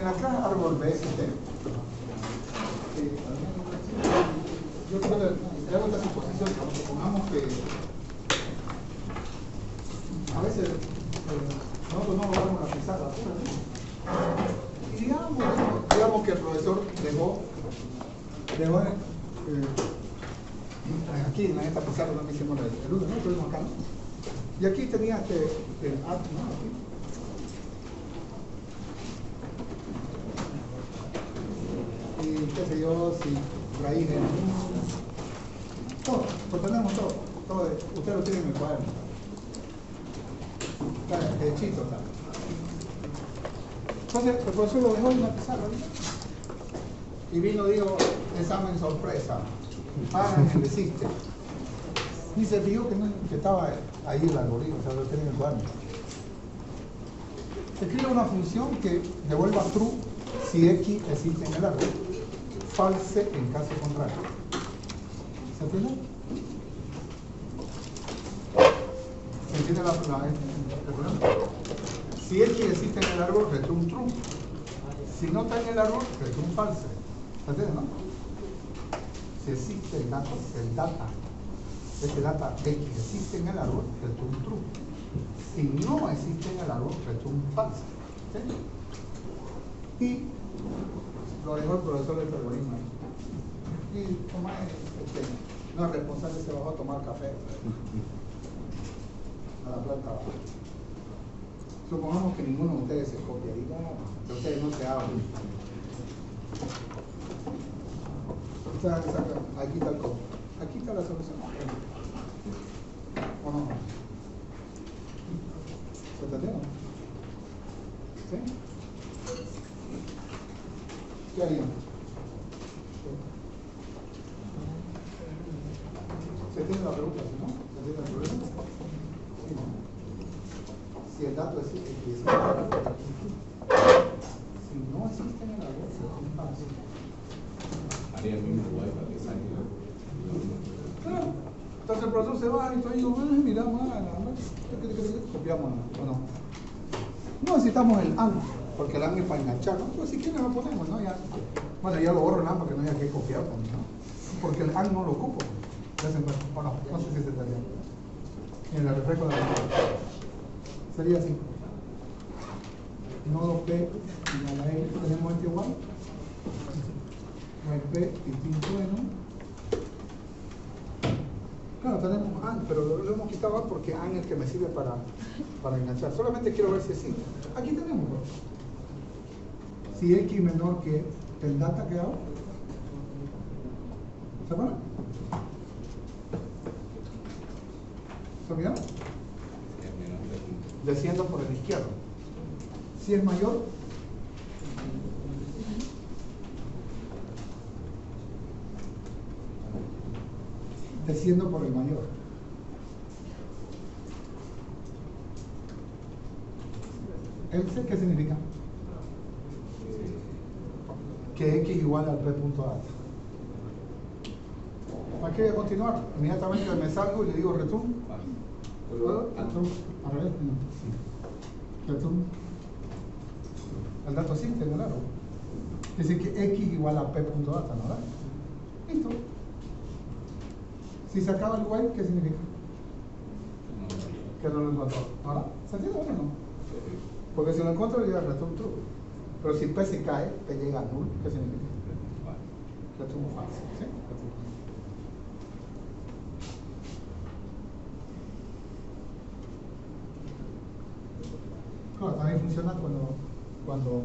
la clase árbol BST, yo creo que hago esta suposición, supongamos que a veces nosotros no logramos la pizarra pura, ¿no? Y digamos que el profesor dejó aquí en esta pizarra también hicimos el 1, ¿no? Tuvimos acá, ¿no? Y aquí tenía el acto, ¿no? Aquí. Y qué sé yo, si raíz de todo, lo tenemos todo, ustedes lo tienen en el cuaderno. Está derechito, está. Entonces, el profesor lo dejó en una pizarra, ¿no? Y vino, digo, examen sorpresa. Hagan el existe. Y se vio que estaba ahí el algoritmo, o sea, lo tenía en el cuaderno. Escribe una función que devuelva true si X existe en el árbol, false en caso contrario. ¿Se entiende? ¿Se entiende el problema? Si X existe en el árbol, return true. Si no está en el árbol, return false. ¿Se entiende, no? Si existe el data, este data X existe en el árbol, return true. Si no existe en el árbol, return false. ¿Sí? Y lo dejó el profesor del algoritmo. Y toma, no es responsable, se bajó a tomar café a la planta baja. Supongamos que ninguno de ustedes se copia, diga, que ustedes no se hablan. Aquí está el código. Aquí está la solución. ¿O no? ¿Se entendió? ¿Sí? ¿Qué harían? ¿Se entiende la pregunta? ¿Sí, no? ¿Se entiende el problema? ¿Sí, no? Si el dato existe, si no existe en el árbol, se compara. Haría el mismo igual para que salga. Claro. Entonces el profesor se va y yo digo, mira, copiamos, ¿o no? No necesitamos el AND, porque el AND es para enganchar, ¿no? Pues si quieren lo ponemos, ¿no? Ya, bueno, ya lo borro el AND para que no haya que copiar también, ¿no? Porque el AND no lo ocupo. O no sé si se estaría. En el reflejo de la memoria. Sería así. Nodo P y a la E tenemos este igual. El P distinto de no. Claro, tenemos AND, pero lo hemos quitado AND porque AND es el que me sirve para enganchar. Solamente quiero ver si es así. Aquí tenemos. Si X menor que el data que hago. ¿Se acuerdan? ¿Se olvidaron? Desciendo por el izquierdo. Si es mayor, desciendo por el mayor. ¿Else qué significa? Que X igual al 3 punto A. ¿Para qué voy a continuar? Inmediatamente me salgo y le digo return. Return. Al revés. Return. El dato existe en el árbol. Es decir que X igual a P punto data, ¿no? ¿Verdad? Listo. Si se acaba el while, ¿qué significa? Que no lo encontró. ¿Ahora? ¿Se entiende o no? Porque si lo encuentro, llega return true. Pero si P se cae, P llega a null, ¿qué significa? Return false. ¿Sí? Claro, también funciona cuando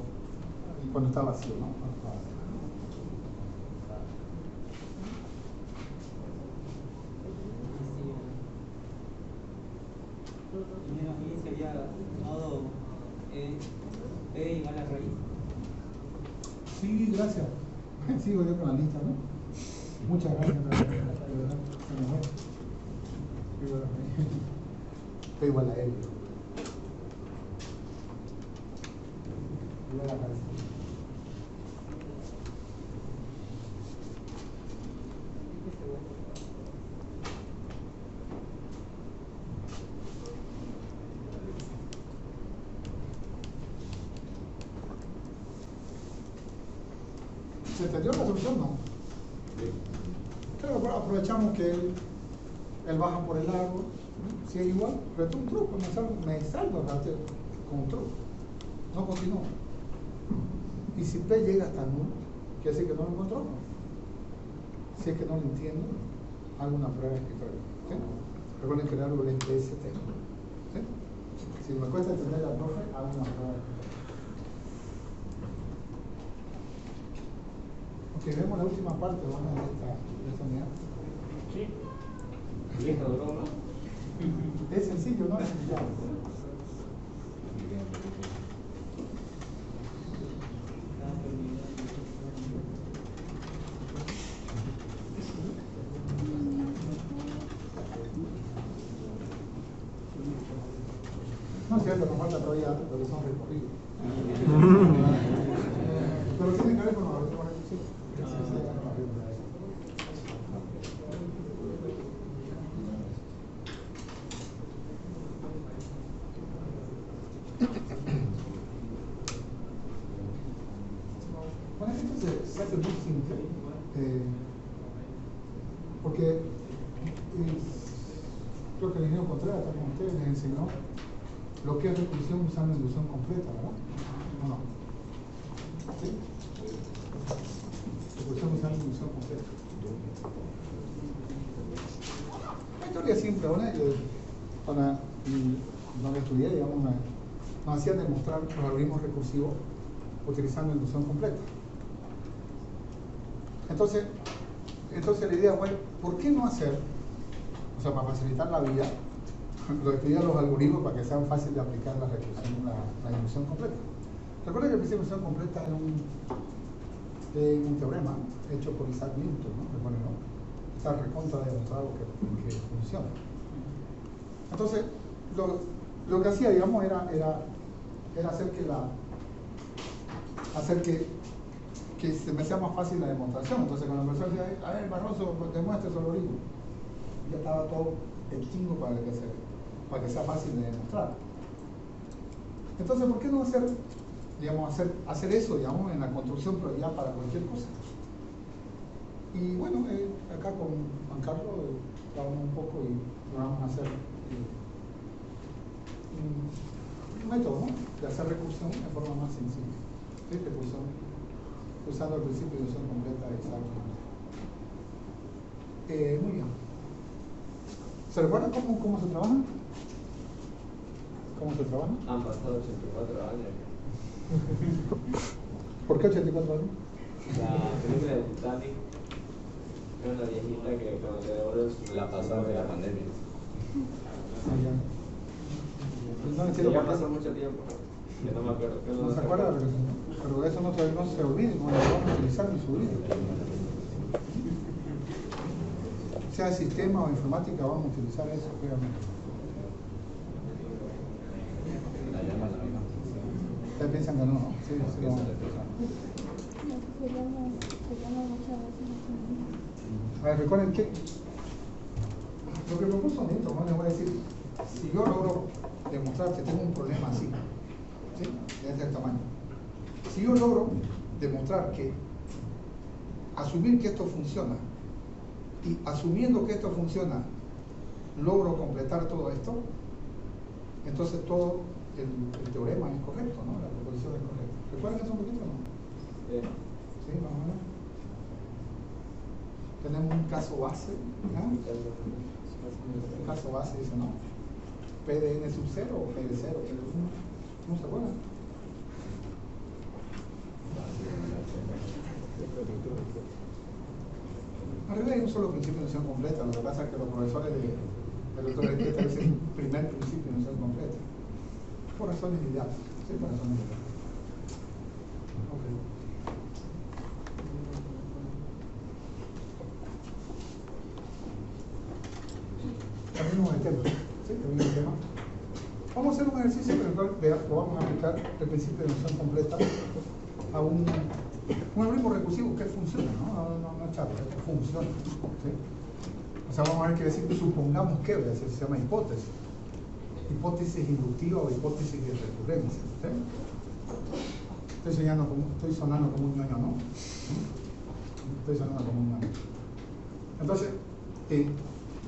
está vacío, ¿no? Aquí sería nodo E igual a raíz. Sí, gracias. Sigo yo con la lista, ¿no? Muchas gracias. P igual a L. Igual a raíz. ¿Se entendió la solución? No. Claro, bueno, aprovechamos que él baja por el árbol. Si es igual, reto un truco, me salgo con un truco. No continúo. Y si P llega hasta nulo, quiere decir que no lo encontró. Si es que no lo entiendo, hago una prueba escritorio. ¿Sí? Recuerden que el árbol es PST. ¿Sí? Si me cuesta entender la profe, hago una prueba escritorio. Ok, vemos la última parte, vamos a esta unidad. Sí. Vieja broma. Es sencillo, ¿no? Es sencillo. No es cierto, nos falta todavía, pero son recorridos. Pero tiene que ver con los algoritmos recursivos. Bueno, esto se hace muy simple, porque creo que el ingeniero Contreras, está con ustedes, les enseñó lo que es recursión usando inducción completa, ¿verdad? ¿O no? ¿Sí? Recursión usando inducción completa. La historia es simple, ¿no? Cuando estudié, digamos, nos hacían demostrar los algoritmos recursivos utilizando inducción completa. Entonces la idea fue, ¿por qué no hacer, o sea, para facilitar la vida, lo estudiar los algoritmos para que sean fáciles de aplicar la recursión, la inducción completa? Recuerden que el principio de inducción completa es un teorema hecho por Isaac Newton, ¿no? Recuerden, ¿no? Está recontra demostrado que funciona. Entonces, lo que hacía, digamos, era hacer que se me sea más fácil la demostración. Entonces, cuando la persona decía, a ver, Barroso, demuestre su algoritmo, ya estaba todo el chingo para que sea fácil de demostrar. Entonces, ¿por qué no hacer eso, digamos, en la construcción, pero ya para cualquier cosa? Y bueno, acá con Juan Carlos trabajamos un poco y vamos a hacer un método, ¿no?, de hacer recursión de forma más sencilla. ¿Sí? Recursión usando el principio de inducción completa exacto. Muy bien. ¿Se recuerdan cómo se trabaja? ¿Cómo se trabaja? Han pasado 84 años. ¿Por qué 84 años? La película de Titanic era una viejita que cuando te devuelves La pasada de la pandemia. ya pasó mucho tiempo. Que no me acuerdo. No se acuerda, pero eso no se olvide, no lo vamos a utilizar en su vida. Sea sistema o informática, vamos a utilizar eso, obviamente. Ustedes piensan que no, ¿no? Sí, sí, vamos a utilizar. A ver, recuerden que lo que propuso Newton, ¿no? Les voy a decir, si yo logro demostrar que tengo un problema así, ¿sí?, de este tamaño, si yo logro demostrar que, asumir que esto funciona, y asumiendo que esto funciona, logro completar todo esto, entonces todo el teorema es correcto, ¿no? La proposición es correcta. ¿Recuerdan eso un poquito o no? Sí, vamos a ver. Tenemos un caso base, ¿no? Un caso base dice, ¿no? P de n sub 0 o P de 0, P de 1. ¿No se acuerdan? En realidad hay un solo principio de inducción completa. Lo que pasa es que los profesores del doctor Enriqueta es el primer principio de inducción completa. Por razones didácticas. Sí, por razones didácticas. Okay. Terminamos el tema. ¿Sí? Terminamos el tema. Vamos a hacer un ejercicio en el cual lo vamos a aplicar el principio de inducción completa a un algoritmo recursivo que funciona, ¿no? No chato, que funciona. ¿Sí? O sea, vamos a ver qué decir, supongamos que, voy a decir, se llama hipótesis. Hipótesis inductiva o hipótesis de recurrencia. ¿Sí? Estoy sonando como un ñoño, ¿no? estoy sonando como un maestro. Entonces,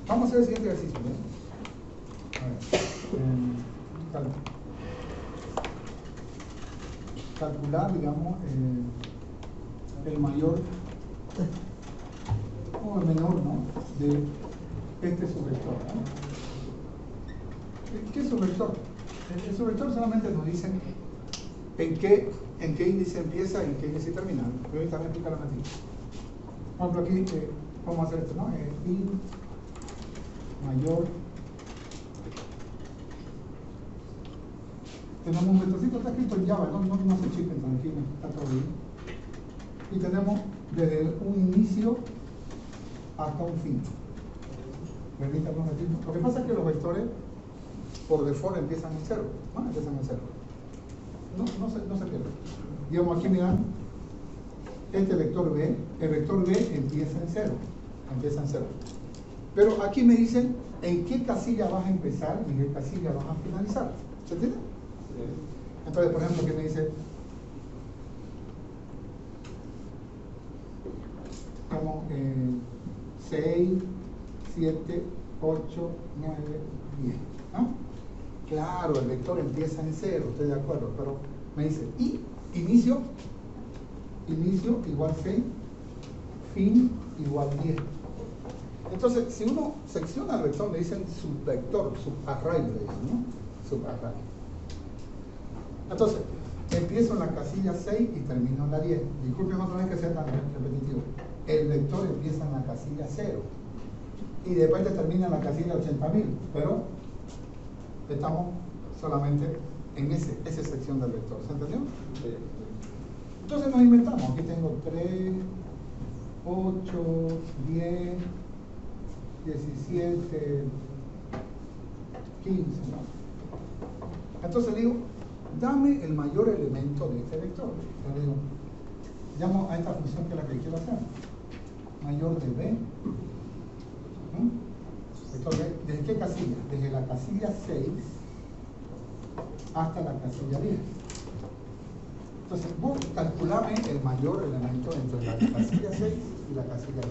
vamos a hacer el siguiente ejercicio. A ver, calcular, digamos, el mayor o el menor, ¿no?, de este subvector, ¿no? ¿Qué subvector? El subvector solamente nos dice en qué índice empieza y en qué índice termina. Pero ahorita voy a explicarlo así. Por ejemplo, aquí vamos a hacer esto, ¿no? I mayor. Tenemos un vectorcito, está escrito en Java, no se chipen, tranquilo, está todo bien. Y tenemos desde un inicio hasta un fin. Permítanme un ratito. Lo que pasa es que los vectores por default empiezan en cero. Bueno, empiezan en cero. No se pierde. Digamos, aquí me dan este vector B. El vector B empieza en cero. Pero aquí me dicen en qué casilla vas a empezar y en qué casilla vas a finalizar. ¿Se entiende? Entonces, por ejemplo, aquí me dice como 6, 7, 8, 9, 10, ¿no? Claro, el vector empieza en cero, estoy de acuerdo, pero me dice y inicio igual 6, fin igual 10. Entonces, si uno secciona el vector, le dicen subvector, subarray, le dicen, ¿no? Subarray. Entonces, empiezo en la casilla 6 y termino en la 10. Disculpen otra vez que sea tan repetitivo. El vector empieza en la casilla 0 y después termina en la casilla 80.000, pero estamos solamente en esa sección del vector. ¿Se entendió? Sí. Entonces nos inventamos. Aquí tengo 3, 8, 10, 17, 15, ¿no? Entonces digo, dame el mayor elemento de este vector. Yo digo, llamo a esta función que es la que quiero hacer. Mayor de B. Vector B. ¿Desde qué casilla? Desde la casilla 6 hasta la casilla 10. Entonces, vos calculame el mayor elemento entre la casilla 6 y la casilla 10.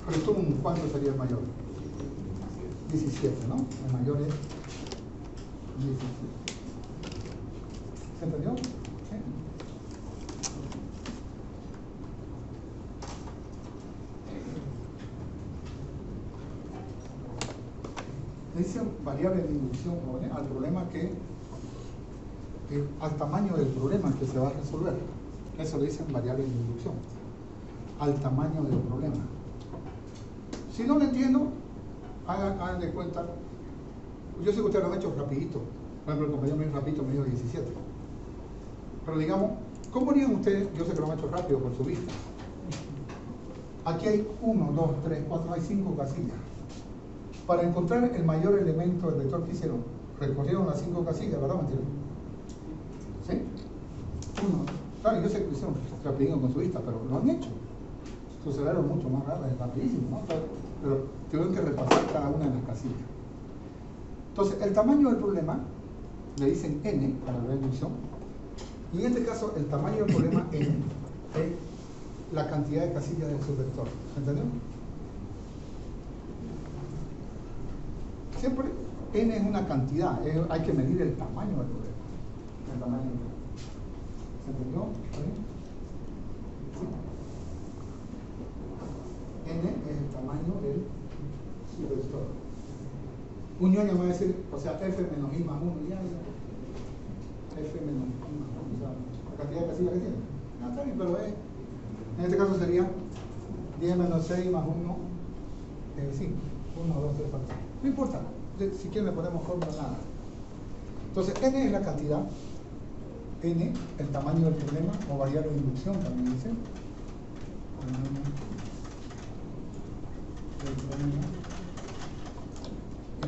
Pero tú, ¿cuánto sería el mayor? 17, ¿no? El mayor es 17. ¿Se entendió? ¿Sí? Dice variable de inducción al problema al tamaño del problema que se va a resolver. Eso le dicen variable de inducción. Al tamaño del problema. Si no lo entiendo, hagan de cuenta. Yo sé que ustedes lo han hecho rapidito. Por ejemplo, el compañero me dijo rapidito, me dijo 17. Pero digamos, ¿cómo harían ustedes? Yo sé que lo han hecho rápido por su vista. Aquí hay 1, 2, 3, 4, hay 5 casillas. Para encontrar el mayor elemento del vector que hicieron, recorrieron las 5 casillas, ¿verdad, mentira? ¿Sí? 1. Claro, yo sé que lo hicieron rapidito con su vista, pero lo han hecho. Su cerebro es mucho más rápido, es rapidísimo, ¿no? Pero tuvieron que repasar cada una de las casillas. Entonces, el tamaño del problema le dicen n para la inducción, y en este caso el tamaño del problema n es la cantidad de casillas del subvector. ¿Entendió? Siempre n es una cantidad, hay que medir el tamaño del problema. El tamaño del problema. ¿Se entendió? ¿Sí? N es el tamaño del subvector. Un ñoño me va a decir, o sea, f menos i más 1, ya. F menos i más 1, o sea, la cantidad de casillas que tiene. No, está bien, pero en este caso sería 10 menos 6 más 1, 5. 1, 2, 3, 4. No importa, si quieren le ponemos fórmula, nada. Entonces, n es la cantidad, n, el tamaño del problema, o variable de inducción también dice.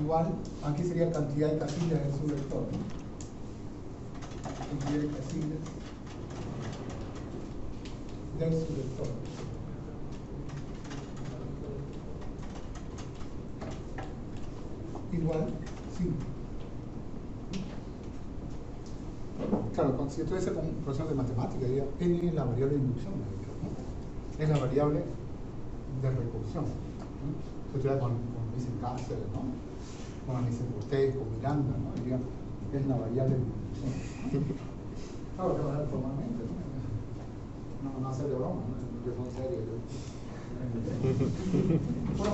Igual, aquí sería cantidad de casillas del subvector, ¿no? Cantidad de casillas del subvector. Igual 5. Claro, si esto es un profesor de matemática, diría n es la variable de inducción, ¿no? es la variable de recursión. ¿No? Esto cuando dicen Cáceres, ¿no? Cuando dicen Boteco, Miranda, ¿no? Digan, es la variable de recursión. Claro, te vas a ver formalmente, ¿no? No hacer de broma, ¿no? Yo soy serio. Bueno,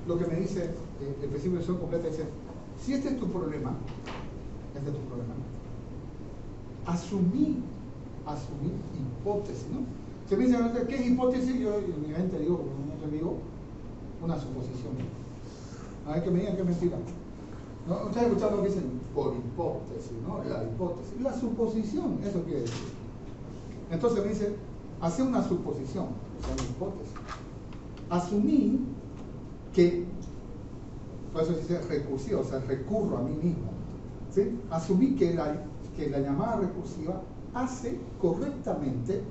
lo que me dice el principio de solución completa dice, si este es tu problema, asumí hipótesis, ¿no? Se me dice, ¿qué es hipótesis? Yo en mi mente digo, como no te digo, una suposición. A ver que me digan que es mentira. ¿No? Ustedes escuchan lo que dicen por hipótesis, ¿no? La hipótesis. La suposición, eso quiere decir. Entonces me dice, hace una suposición, o sea, una hipótesis. Asumí que, por eso se dice recursivo, o sea, recurro a mí mismo. ¿Sí? Asumí que la llamada recursiva hace correctamente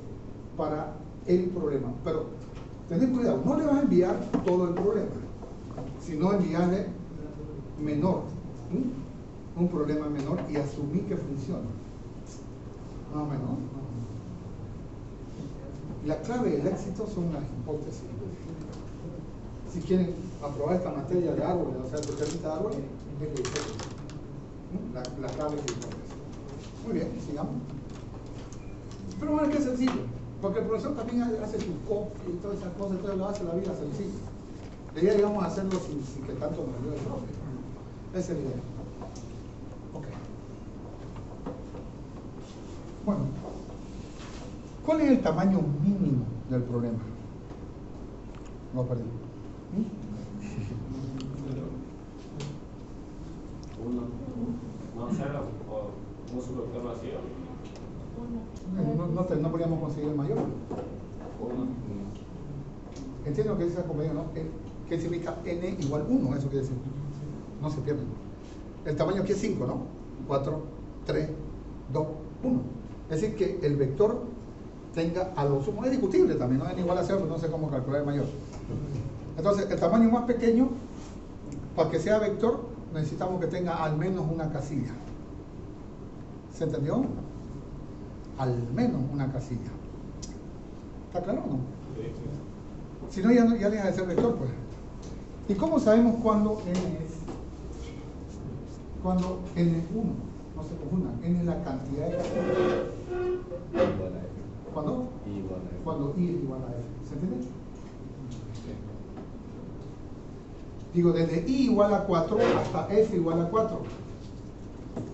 para el problema. Pero tened cuidado, no le vas a enviar todo el problema, sino enviarle menor, un problema menor y asumí que funciona. Más o menos. La clave del éxito son las hipótesis. Si quieren aprobar esta materia de árboles, o sea, especialista de árboles, es la hipótesis. La clave es la hipótesis. Muy bien, sigamos. Pero bueno, es que es sencillo, porque el profesor también hace su copia y todas esas cosas, entonces lo hace la vida sencilla. La idea, digamos, hacerlo sin que tanto nos ayude el profe. Esa es la idea. Ok. Bueno, ¿cuál es el tamaño mínimo del problema? Lo perdí. No cero o un subvector vacío. No podríamos conseguir el mayor. Entiendo lo que dice el compañero, ¿no? ¿Qué significa n igual 1? Eso quiere decir. No se pierden. El tamaño aquí es 5, ¿no? 4, 3, 2, 1. Es decir, que el vector tenga a lo sumo, es discutible también, no es igual a 0, pero no sé cómo calcular el mayor. Entonces, el tamaño más pequeño, para que sea vector, necesitamos que tenga al menos una casilla. ¿Se entendió? Al menos una casilla. ¿Está claro o no? Si no, ya deja de ser vector, pues. ¿Y cómo sabemos cuándo n es? Cuando n es 1, no se confundan, n es la cantidad de casillas. ¿Cuándo? Cuando i es igual a f. ¿Se entiende? Digo, desde i igual a 4 hasta f igual a 4.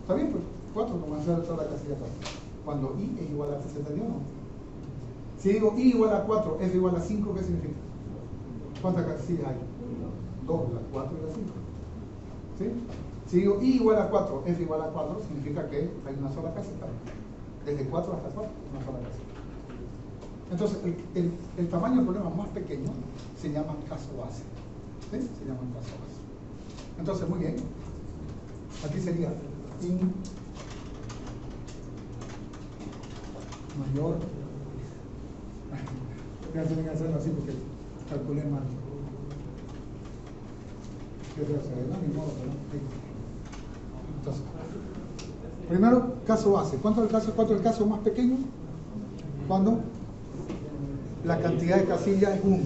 ¿Está bien? Pues 4, como va a ser toda la casilla 4. Cuando i es igual a f, ¿se entendió o no? Si digo i igual a 4, f igual a 5, ¿qué significa? ¿Cuántas casillas hay? 2, la 4 y la 5. ¿Sí? Si digo i igual a 4, f igual a 4, significa que hay una sola casilla. Desde 4 hasta 4, una sola casilla. Entonces, el tamaño del problema más pequeño se llama caso base. ¿Sí? Se llama caso base. Entonces, muy bien. Aquí sería in mayor. Voy a tener que hacerlo así porque calculé mal. ¿Qué voy a hacer? No, ni modo, pero entonces, primero, caso base. ¿Cuánto es el caso más pequeño? Cuando la cantidad de casillas es 1.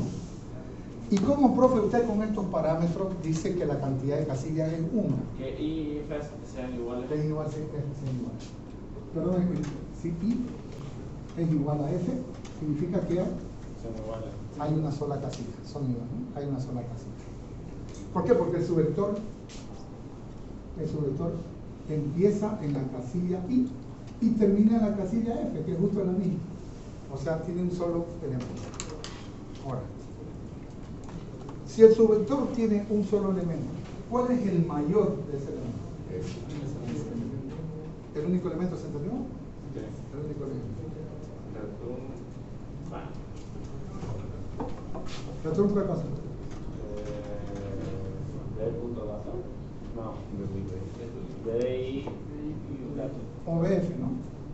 ¿Y cómo, profe, usted con estos parámetros dice que la cantidad de casillas es 1? Que i y f sean iguales. Es igual, sí, es igual. Perdón, si i es igual a f, significa que Son iguales. hay una sola casilla. Son iguales, ¿no? Hay una sola casilla. ¿Por qué? Porque el subvector empieza en la casilla i y termina en la casilla f, que es justo la misma. O sea, tiene un solo elemento. Ahora, si el subvector tiene un solo elemento, ¿cuál es el mayor de ese elemento? ¿El único elemento se entendió? Sí. El único elemento. ¿Return qué cosa? ¿De punto gato? No. De i gato. O BF, ¿no?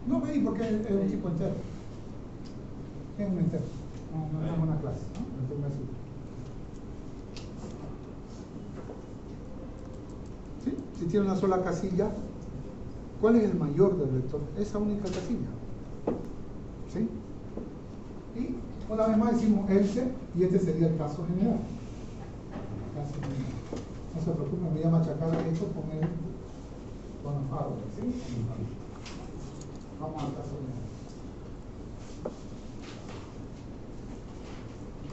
No BI porque es un tipo entero. Es un entero. No es una clase, ¿no? Entonces, ¿sí? Si tiene una sola casilla, ¿cuál es el mayor del vector? Esa única casilla. ¿Sí? Una vez más decimos else y este sería el caso general. Caso general. No se preocupen, voy a machacar esto con los árboles, ¿sí? Vamos al caso general.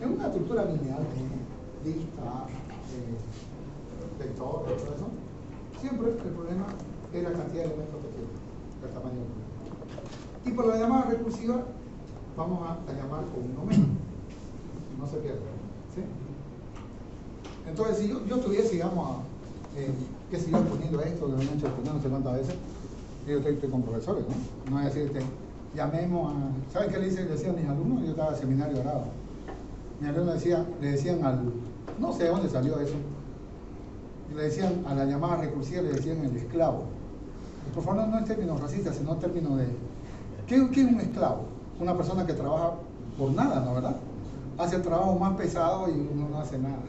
En una estructura lineal de lista, vector, todo eso, siempre el problema es la cantidad de elementos que tiene, el tamaño del problema. Y por la llamada recursiva, vamos a llamar con uno menos. No se pierda, ¿sí? Entonces, si yo estuviese, digamos, que sigan poniendo esto, que lo han hecho no sé cuántas veces, yo estoy con profesores, ¿no? No es decir, llamemos a... ¿Saben qué le decían mis alumnos? Yo estaba en seminario grado. Mi alumno le decían al... No sé de dónde salió eso. Le decían a la llamada recursiva, le decían el esclavo. Y por favor, no en términos racistas, sino en términos de... ¿Qué es un esclavo? Una persona que trabaja por nada, ¿no? ¿Verdad? Hace el trabajo más pesado y uno no hace nada.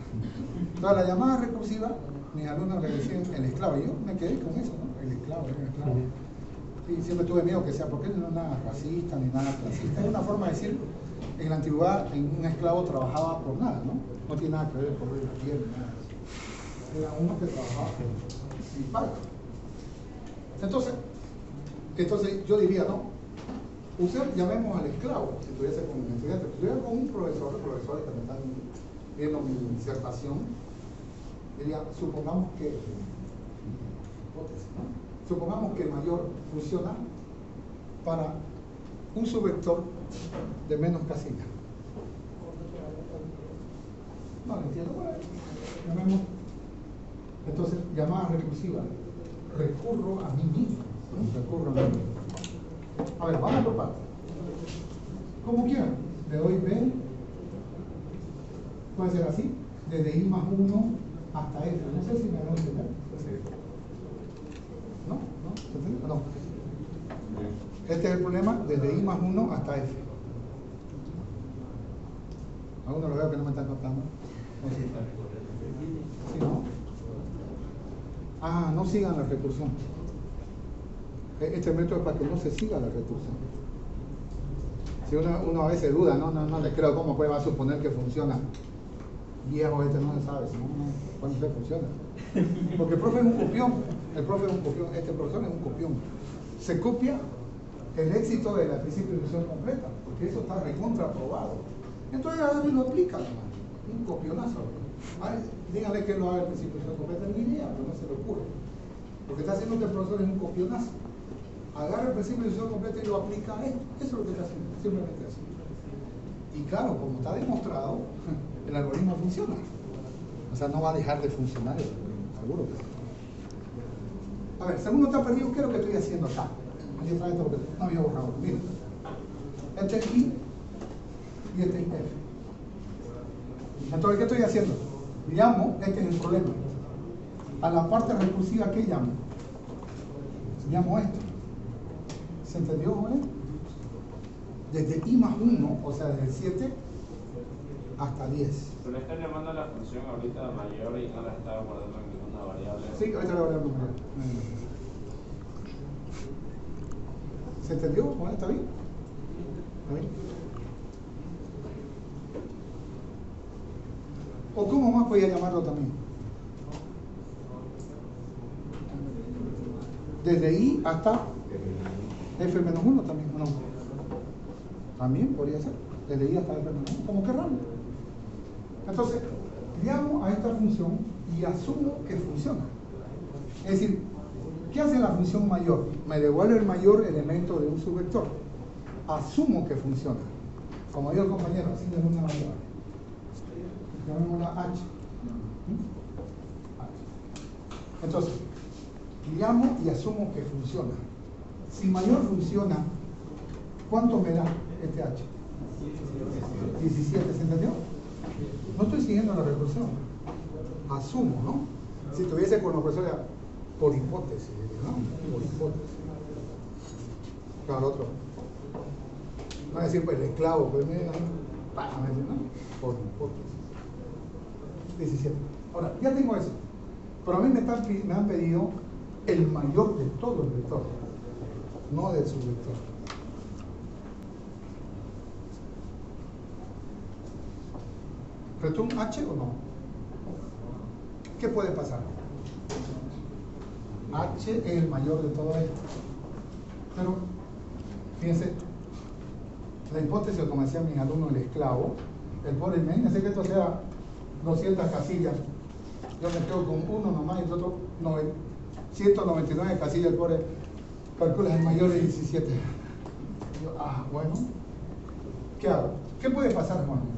Entonces, la llamada recursiva, mis alumnos le decían el esclavo. Y yo me quedé con eso, ¿no? El esclavo. Y siempre tuve miedo que sea, porque no es nada racista ni nada clasista. Es una forma de decir, en la antigüedad, un esclavo trabajaba por nada, ¿no? No tiene nada que ver por la piel ni nada de eso. Era uno que trabajaba sin paga. Entonces yo diría, ¿no? Llamemos al esclavo, si estuviese con un estudiante, si estuviera con un profesor, los profesores que me están viendo mi disertación, diría, supongamos que el mayor funciona para un subvector de menos casilla. No lo entiendo por ahí. Llamemos. Entonces, llamada recursiva. Recurro a mí mismo. Recurro a mí mismo. A ver, vamos por partes. Como quieran. Le doy B. Puede ser así. Desde I más 1 hasta F. No sé si me van a entender. ¿No? ¿No? ¿Se entiende? No. Este es el problema desde I más 1 hasta F. A uno lo veo que no me están contando. No, sí. ¿Sí, no? Ah, no sigan la recursión. Este método es para que no se siga la recursión. Si uno a veces duda, no le creo cómo va a suponer que funciona. Viejo, este no se sabe, si no, cuando se funciona. Porque el profe es un copión. Este profesor es un copión. Se copia el éxito de la principio de ilusión completa, porque eso está recontraprobado. Entonces ahora lo aplica, un copionazo. Díganle que lo haga el principio de ilusión completa en línea, pero no se le ocurre. Porque está haciendo que el profesor es un copionazo. Agarra el principio de ilusión completa y lo aplica a esto. Eso es lo que está haciendo, simplemente así. Y claro, como está demostrado, el algoritmo funciona. O sea, no va a dejar de funcionar el algoritmo, seguro que sí. A ver, si alguno está perdido, ¿qué es lo que estoy haciendo acá? No había borrado. Miren, este es I y este es F. Entonces, ¿qué estoy haciendo? Llamo, este es el problema. A la parte recursiva, ¿qué llamo? Llamo esto. ¿Se entendió, jóvenes? Desde I más 1, o sea, desde el 7 hasta 10. Pero está llamando a la función ahorita mayor y no la está guardando en ninguna variable. Sí, ahorita la variable mayor. ¿Se entendió? ¿Jóvenes? ¿Está bien? ¿Está bien? ¿O cómo más podía llamarlo también? Desde I hasta F menos 1 también, ¿o no? También podría ser, desde I hasta F menos 1, como querramos. Entonces, llamo a esta función y asumo que funciona. Es decir, ¿qué hace la función mayor? Me devuelve el mayor elemento de un subvector. Asumo que funciona. Como dijo el compañero, así es una variable. Llamémosla H. Entonces, llamo y asumo que funciona. Si mayor funciona, ¿cuánto me da este H? 17, ¿se entendió? No estoy siguiendo la recursión. Asumo, ¿no? Si estuviese con los profesores, por hipótesis, ¿no? Por hipótesis. Claro, otro. No voy a decir, pues el esclavo, pues ¿no? Por hipótesis. 17. Ahora, ya tengo eso. Pero a mí me han pedido el mayor de todos los vectores, no del subvector. ¿Retum H o no? ¿Qué puede pasar? H es el mayor de todo esto. Pero, fíjense, la hipótesis, como decían mis alumnos, el esclavo, el pobre, imagínense que esto sea 200 casillas, yo me quedo con uno nomás y el otro 199 casillas, el pobre calcula el mayor de 17. Yo, bueno, ¿qué hago? ¿Qué puede pasar, Juan?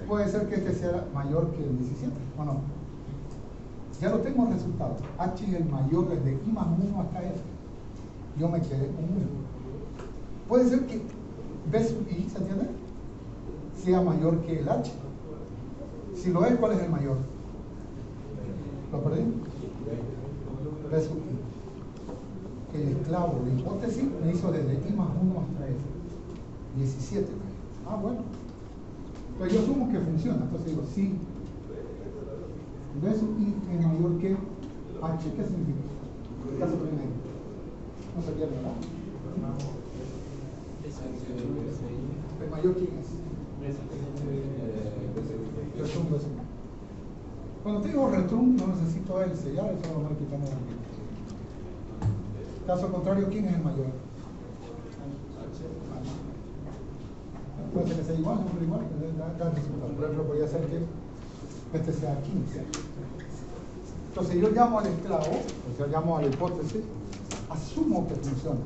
Puede ser que este sea mayor que el 17, ¿o no? Ya lo tengo el resultado. H es el mayor desde I más 1 hasta F. Yo me quedé con 1. Puede ser que B sub I, ¿se entiende? Sea mayor que el H. Si lo es, ¿cuál es el mayor? ¿Lo perdí? B sub I. El esclavo, la hipótesis, me hizo desde I más 1 hasta F. 17. Bueno. Pues yo asumo que funciona. Entonces digo, sí. B sub I es mayor que H. ¿Qué significa? Caso primero. No se pierde, ¿verdad? ¿El mayor quién es? Retum, B sub I. Cuando te digo retum, no necesito el sellar, eso lo voy quitando de aquí. Caso contrario, ¿quién es el mayor? Puede ser que sea igual, no igual, da resultado. Por ejemplo, podría ser que este sea 15. Entonces yo llamo al esclavo, o sea, llamo a la hipótesis, asumo que funciona.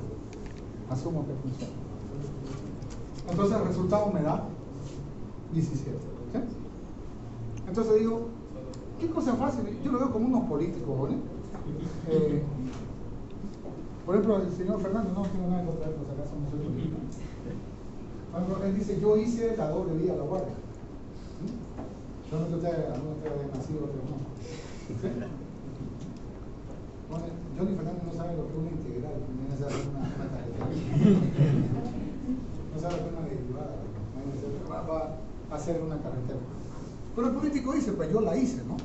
Asumo que funciona. Entonces el resultado me da 17. ¿Sí? Entonces digo, ¿qué cosa fácil? Yo lo veo como unos políticos, ¿vale? Por ejemplo, el señor Fernando, no tengo nada contra él, por si acaso no soy político. Él dice, yo hice la doble vía a la guardia. Yo no sé si algunos que hayan nacido, otros no. ¿Sí? Bueno, Johnny Fernández no sabe lo que es una integral, no sabe una carretera. No sabe lo que es una derivada. Va a hacer una carretera. Pero el político dice, pues yo la hice, ¿no?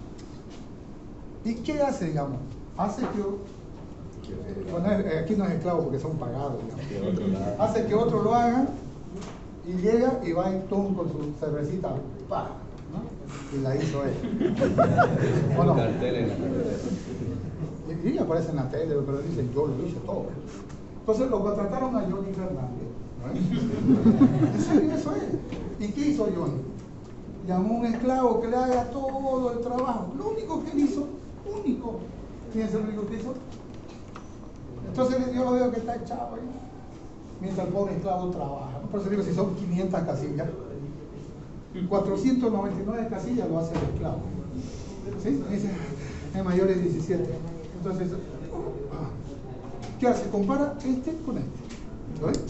¿Y qué hace, digamos? Hace que... Bueno, aquí no es esclavo porque son pagados, digamos. Hace que otro lo haga y llega y va en ton con su cervecita, ¡pah! ¿No? Y la hizo él. ¿O no? Y aparece en la tele, pero dice, yo lo hice todo. Entonces lo contrataron a Johnny Fernández. ¿No? ¿En serio eso es? ¿Y qué hizo Johnny? Llamó a un esclavo que le haga todo el trabajo. Lo único que él hizo, fíjense lo único que hizo. Entonces yo lo veo que está echado ahí, mientras el pobre esclavo trabaja. Por eso digo, si son 500 casillas, 499 casillas lo hace el esclavo. ¿Sí? Dice, es mayor de 17. Entonces, ¿qué hace? Compara este con este. ¿Lo ves?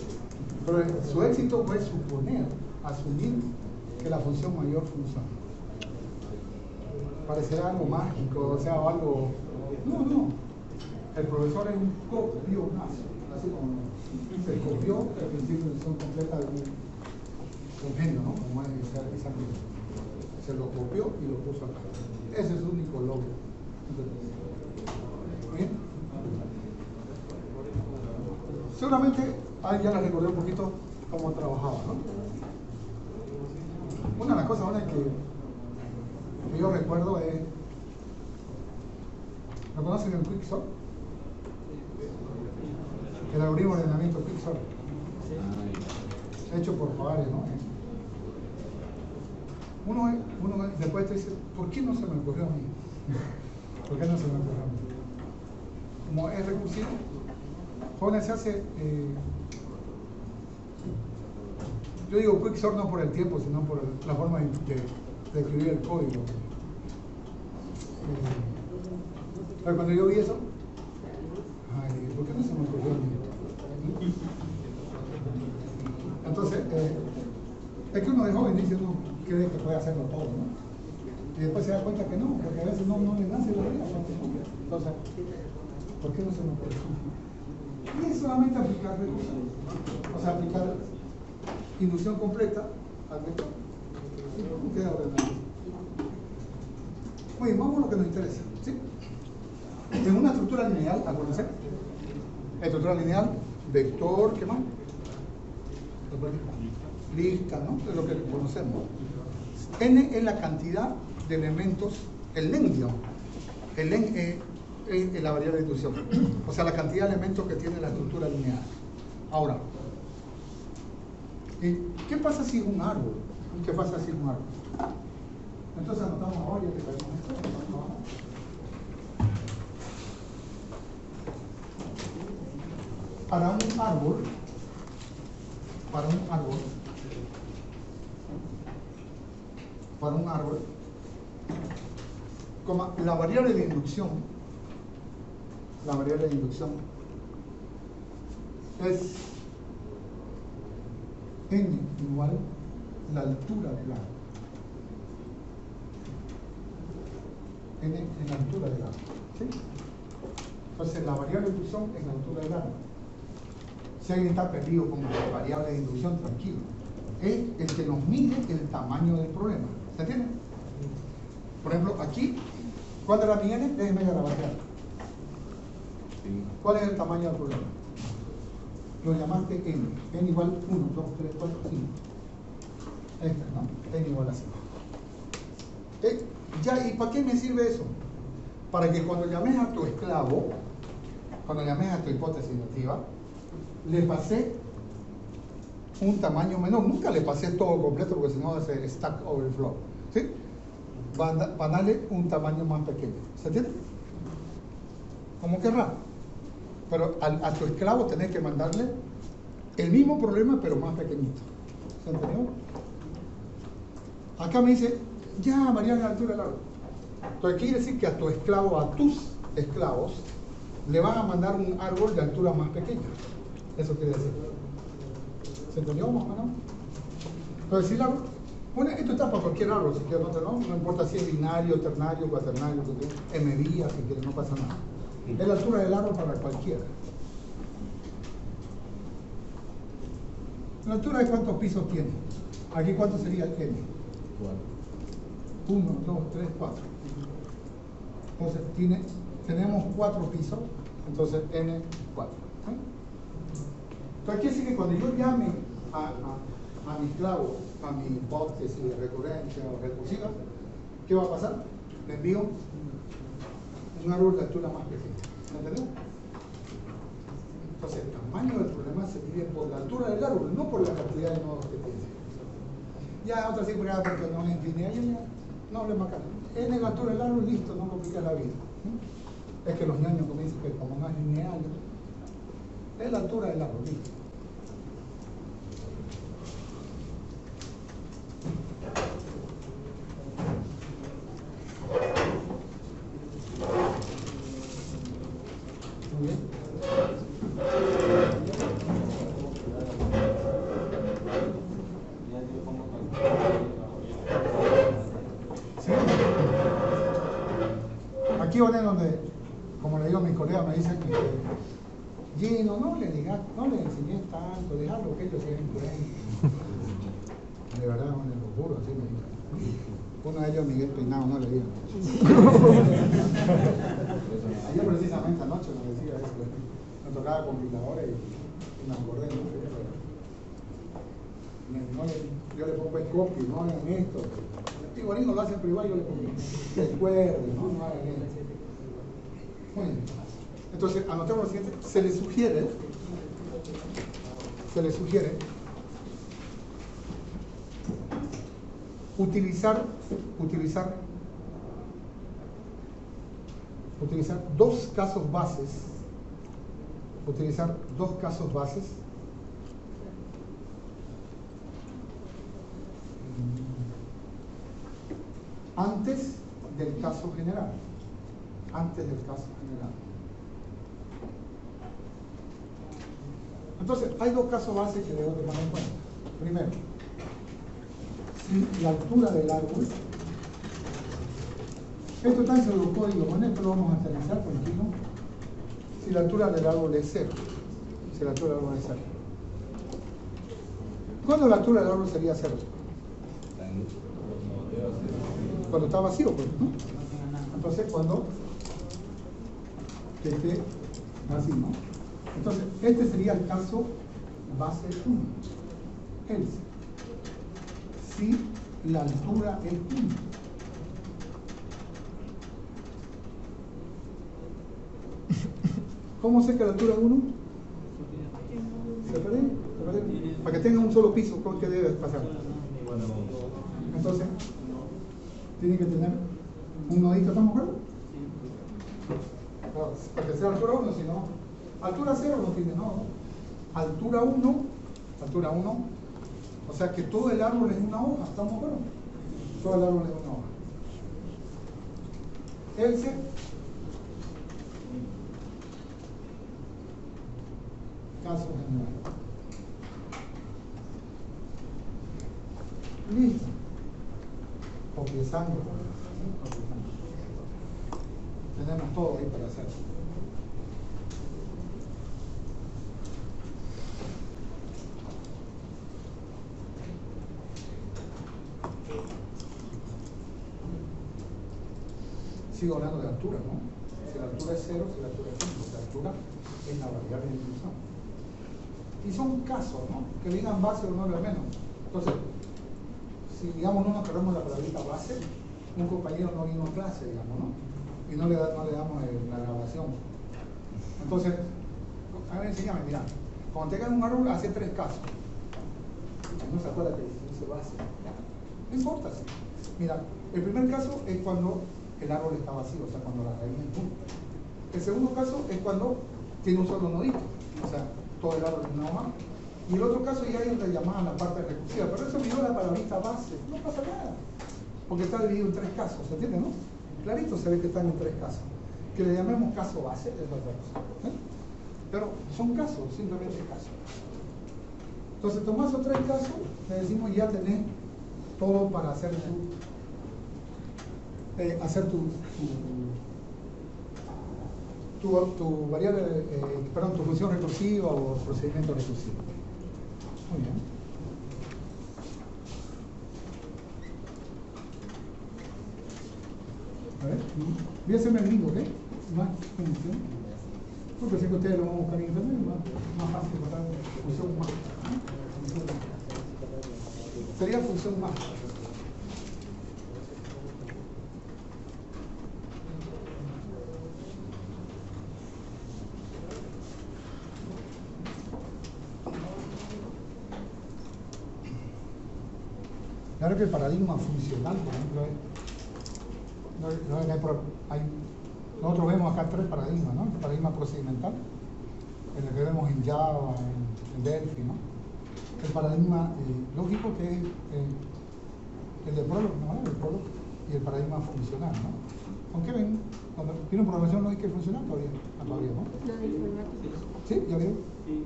Pero su éxito fue suponer, asumir que la función mayor funciona. Parecerá algo mágico, o sea, algo... No. El profesor es un copionazo, así como se copió el principio de función completa de un genio, ¿no? Como es esa misma. Se lo copió y lo puso acá. Ese es su único logro. ¿Bien? Seguramente ya les recordé un poquito cómo trabajaba, ¿no? Una de las cosas que yo recuerdo es, ¿lo conocen el Quicksort? El algoritmo de ordenamiento Quicksort, hecho por Pavaria, ¿no? Uno después te dice, ¿por qué no se me ocurrió a mí? ¿Por qué no se me ocurrió a mí? Como es recursivo, jóvenes se hace, yo digo Quicksort no por el tiempo, sino por la forma de escribir el código. Pero cuando yo vi eso, ¿por qué no se me ocurrió a mí? Entonces, es que uno de joven dice, uno cree que puede hacerlo todo, ¿no? Y después se da cuenta que no, porque a veces no le nace la vida. Entonces, ¿por qué no se me ocurrió? Y es solamente aplicar recursos, o sea, aplicar inducción completa al vector. ¿Cómo queda ordenado? Muy bien, vamos a lo que nos interesa, ¿sí? En una estructura lineal, acuérdense, estructura lineal, vector, ¿qué más? Lista, ¿no? Es lo que conocemos. N es la cantidad de elementos, el len, digamos. El len es la variable de inducción, o sea, la cantidad de elementos que tiene la estructura lineal. Ahora, ¿qué pasa si es un árbol? ¿Qué pasa si es un árbol? Entonces anotamos ahora, ya que sabemos esto, anotamos abajo. Para un árbol, coma, la variable de inducción es n igual la altura del árbol. N es la altura del árbol, ¿sí? Entonces la variable de inducción es la altura del árbol. Si alguien está perdido con la variable de inducción, tranquilo. Es el que nos mide el tamaño del problema. ¿Se entiende? Por ejemplo, aquí, ¿cuál era mi n? Déjenme grabar. ¿Cuál es el tamaño del problema? Lo llamaste n. N igual 1, 2, 3, 4, 5. Este, ¿no? N igual a 5. Ya, ¿y para qué me sirve eso? Para que cuando llames a tu esclavo, cuando llames a tu hipótesis inductiva, le pasé un tamaño menor. Nunca le pasé todo completo porque si no es stack overflow, ¿sí? Van a darle un tamaño más pequeño. ¿Se entiende? Como que raro. Pero a tu esclavo tenés que mandarle el mismo problema pero más pequeñito. ¿Se entendió? Acá me dice, ya varía la altura del árbol. Entonces quiere decir que a tu esclavo, a tus esclavos, le van a mandar un árbol de altura más pequeña. Eso quiere decir. ¿Se entendió más o menos? Entonces, si el árbol, bueno, esto está para cualquier árbol, si quieres, no importa si es binario, ternario, cuaternario, M-vía, si quieres, no pasa nada. Es la altura del árbol para cualquiera. ¿La altura de cuántos pisos tiene? Aquí, ¿cuánto sería el N? 1, 2, 3, 4. Entonces, tenemos 4 pisos, entonces N 4. ¿Sí? Entonces, quiere decir que cuando yo llame a mi esclavo, a mi hipótesis recurrente o recursiva, ¿qué va a pasar? Le envío un árbol de altura más pequeña. ¿Me entendió? Entonces, el tamaño del problema se mide por la altura del árbol, no por la cantidad de nodos que tiene. Ya otra cifra porque no es lineal, no hablemos acá. N es la altura del árbol, listo, no complica la vida. Es que los ñoños comienzan que como no es lineal, es la altura del árbol, listo. Muy bien. ¿Sí? Aquí es donde, como le digo a mis colegas, me dicen que Gino, no le enseñé tanto, dejarlo que ellos se encuentren. De verdad, lo juro, así me dicen. Uno de ellos, Miguel Peinado, no le digan. Ayer precisamente anoche nos decía eso. Me tocaba compiladores y me acordé, yo le pongo el copy, no hagan esto. El Guarino lo hace en privado, yo le pongo. Recuerden, no hagan esto. Bueno, entonces, anotemos lo siguiente. Se le sugiere utilizar dos casos bases, antes del caso general. Entonces, hay dos casos bases que debo tomar en cuenta. Primero, si la altura del árbol, esto está en pseudocódigo, bueno, esto lo vamos a aterrizar tranquilo. Si la altura del árbol es 0. ¿Cuándo la altura del árbol sería 0? Cuando está vacío, pues, ¿no? Entonces, cuando esté así, ¿no? Entonces, este sería el caso base 1. Else. Si la altura es 1. ¿Cómo sé que la altura es 1? ¿Se puede? Para que tenga un solo piso, ¿qué debe pasar? Entonces, tiene que tener un nodito, ¿estamos de acuerdo? Claro, para que sea altura 1, si no, altura 0 no tiene nodo. Altura 1, o sea que todo el árbol es una hoja, ¿estamos de acuerdo? Todo el árbol es una hoja. Else, caso general. Listo. Copiezando. Tenemos todo ahí para hacer. Sigo hablando de altura, ¿no? Si la altura es 0, si la altura es 5, la altura es la variable de inclusión. Y son casos, ¿no? Que digan base o no lo menos. Entonces, si digamos no nos cargamos la palabrita base, un compañero no vino a clase, digamos, ¿no? Y no le damos la grabación. Entonces, a ver, enséñame, mira, cuando tengan un árbol hace 3 casos. No se acuerda que dice base. No importa, sí. Mira, el primer caso es cuando el árbol está vacío, o sea, cuando la raíz es 1. El segundo caso es cuando tiene un solo nodito, o sea, todo el árbol es una hoja. Y el otro caso ya es la llamada la parte recursiva, pero eso olvidó la palabrita base, no pasa nada, porque está dividido en 3 casos, ¿se entiende, no? Clarito se ve que están en 3 casos. Que le llamemos caso base es otra cosa, ¿eh? Pero son casos, simplemente casos. Entonces tomás esos 3 casos, le decimos ya tenés todo para hacer tu variable, perdón, tu función recursiva o procedimiento recursivo. Muy bien. A ver, voy a hacerme el gringo, ¿ok? Más función. Porque sé que ustedes lo van a buscar en internet, más fácil encontrar función más. Sería función más. Claro que el paradigma funcional, por ejemplo, nosotros vemos acá 3 paradigmas, ¿no? El paradigma procedimental, el que vemos en Java, en Delphi, ¿no? El paradigma lógico, que es el de Prolog, ¿no? El Prolog, y el paradigma funcional, ¿no? Aunque ven, cuando tiene programación lógica y funcional, todavía ¿no? ¿Sí? ¿Ya vieron? Sí.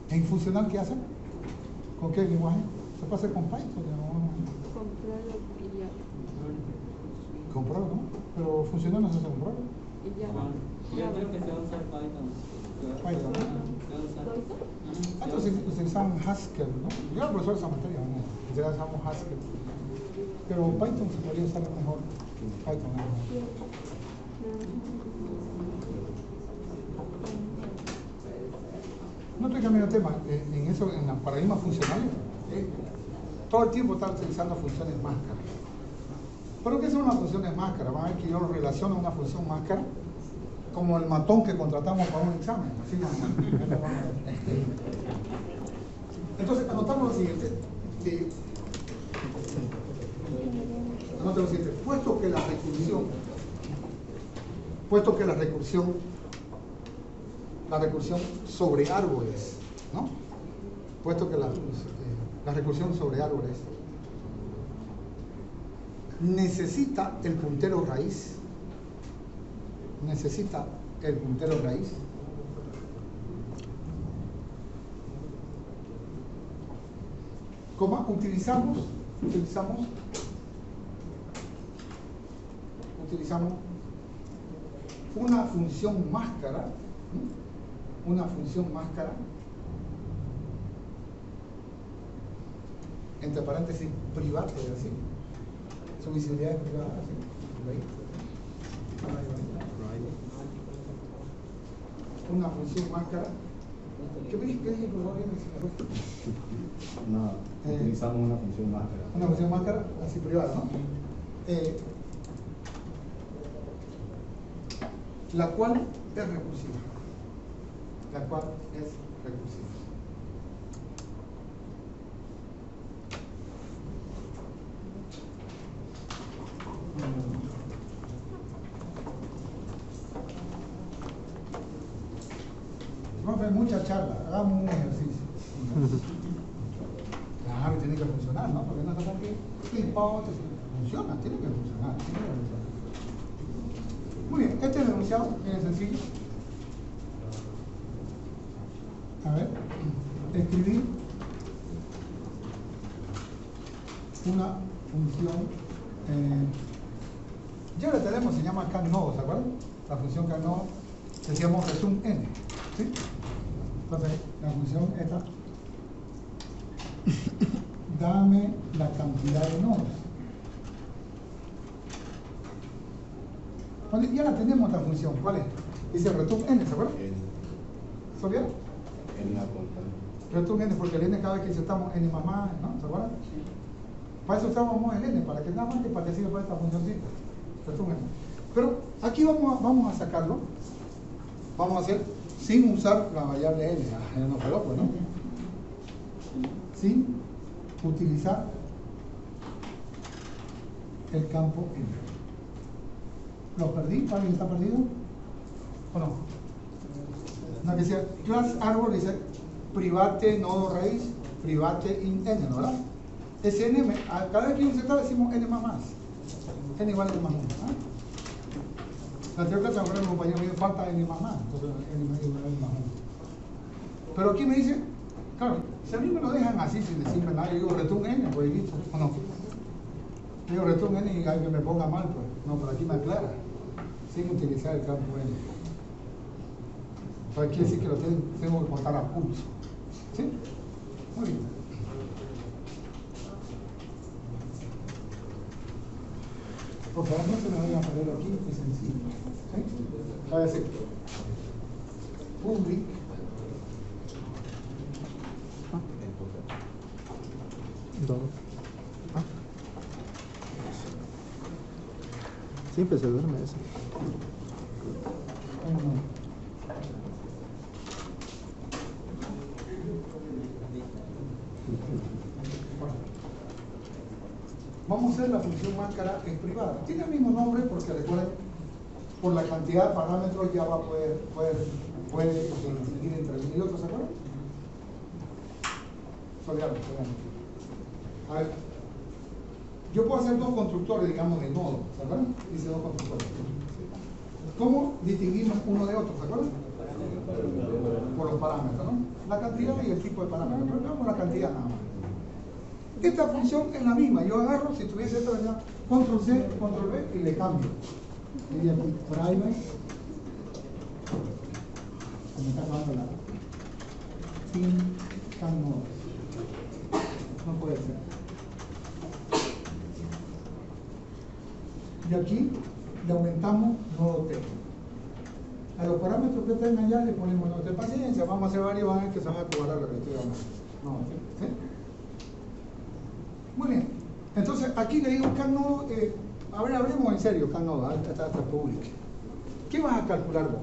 ¿En funcional qué hacen? ¿Con qué lenguaje? Se puede hacer con Python, ¿no? Con Prolog y ya. Con Prolog, ¿no? Pero funcional no se hace con Prolog. Y ya. Yo creo que se va a usar Python. Python, ¿no? Se va a usar. Entonces usan Haskell, ¿no? Yo era profesor de esa materia, ¿no? Ya usamos Haskell. Pero Python se podría usar mejor. Python, ¿no? No estoy cambiando de tema. En eso, en los paradigmas funcionales, todo el tiempo está utilizando funciones máscara. ¿Pero qué son las funciones máscara? Van a ver que yo relaciono una función máscara como el matón que contratamos para un examen. Así no. Entonces, anotamos lo siguiente. Anotamos lo siguiente. Puesto que la recursión sobre árboles, ¿no? Puesto que la recursión sobre árboles necesita el puntero raíz, ¿cómo utilizamos una función máscara, entre paréntesis privada, es decir, su visibilidad es privada, ¿sí? Una función máscara. ¿Qué dije, profesor? No. Utilizamos una función máscara. Una función máscara así privada, ¿no? La cual es recursiva. La cual es recursiva. Profe, mucha charla, hagamos un ejercicio. Claro, tiene que funcionar, ¿no? Porque no es verdad que hipótesis funciona, tiene que funcionar. Muy bien, este enunciado es sencillo. A ver, escribir una función. Ya la tenemos, se llama CANNODO, ¿se acuerdan? La función CANNODO, decíamos resum n, ¿sí? Entonces, la función esta, dame la cantidad de nodos. Entonces, ya la tenemos esta función, ¿cuál es? Dice return n, ¿se acuerdan? ¿Eso bien? En la constante. Return n, porque el n cada vez que insertamos n más más, ¿no? ¿Se acuerdan? Para eso usamos el n, para que nada más que participe para esta funcióncita. Return n. Pero aquí vamos a sacarlo. Vamos a hacer sin usar la variable n. Ah, no quedó, pues, ¿no? Sin utilizar el campo n. ¿Lo perdí? ¿Alguien está perdido? ¿O no? No, que sea class árbol, dice private nodo raíz, private in n, ¿no? ¿Verdad? Ese n, cada vez que insertar decimos n más más. N igual a n más 1. ¿Ah? La anterior clase, ahora mi compañero me dice falta n más más, entonces n igual a n más 1. Pero aquí me dice, claro, si a mí me lo dejan así sin decirme nada, yo digo return n, pues listo, o no. Digo return n y alguien me ponga mal, pues no, pero aquí me aclara, sin utilizar el campo n. Entonces quiere decir que lo tengo que contar a pulso. ¿Sí? Muy bien. Por favor, no se me vayan a perder aquí, es sencillo. ¿Sí? Va a decir public Siempre se duerme eso. Vamos a hacer la función máscara es privada. Tiene el mismo nombre porque recuerden, por la cantidad de parámetros ya va a puede distinguir entre uno y otro, ¿se acuerdan? Solamente. A ver, yo puedo hacer dos constructores, digamos, de nodo, ¿se acuerdan? Dice dos constructores. ¿Cómo distinguimos uno de otro, ¿se acuerdan? Por los parámetros, ¿no? La cantidad y el tipo de parámetros. Pero veamos la cantidad nada más. Esta función es la misma. Yo agarro, si tuviese esta verdad, control C, control V y le cambio. Diría aquí, private. Me está acabando la sin CANNODO. No puede ser. Y aquí le aumentamos nodo T. A los parámetros que tengan allá le ponemos nodo T. Paciencia, vamos a hacer varios, van a ver que se van a cobrar lo que estoy hablando. No, ¿sí? Muy bien. Entonces, aquí le digo CANNODO, hablemos en serio, CANNODO, hasta público. ¿Qué vas a calcular vos?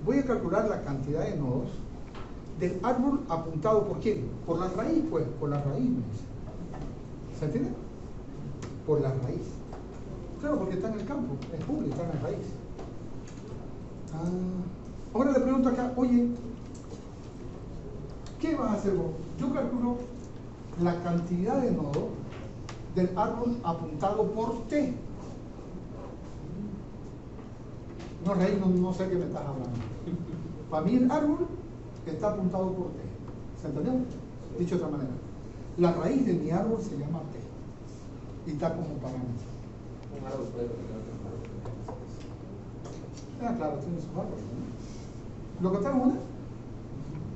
Voy a calcular la cantidad de nodos del árbol apuntado por quién. Por la raíz, pues, por la raíz, me dice. ¿Se entiende? Por la raíz. Claro, porque está en el campo, es público, está en la raíz. Ahora le pregunto acá, oye, ¿qué vas a hacer vos? Yo calculo la cantidad de nodos del árbol apuntado por T. No, Rey, no sé qué me estás hablando. Para mí el árbol está apuntado por T. ¿Se entendió? Dicho de otra manera, la raíz de mi árbol se llama T y está como parámetro. Un árbol puede tener Claro, tiene sus árboles, ¿no? ¿Lo contamos una?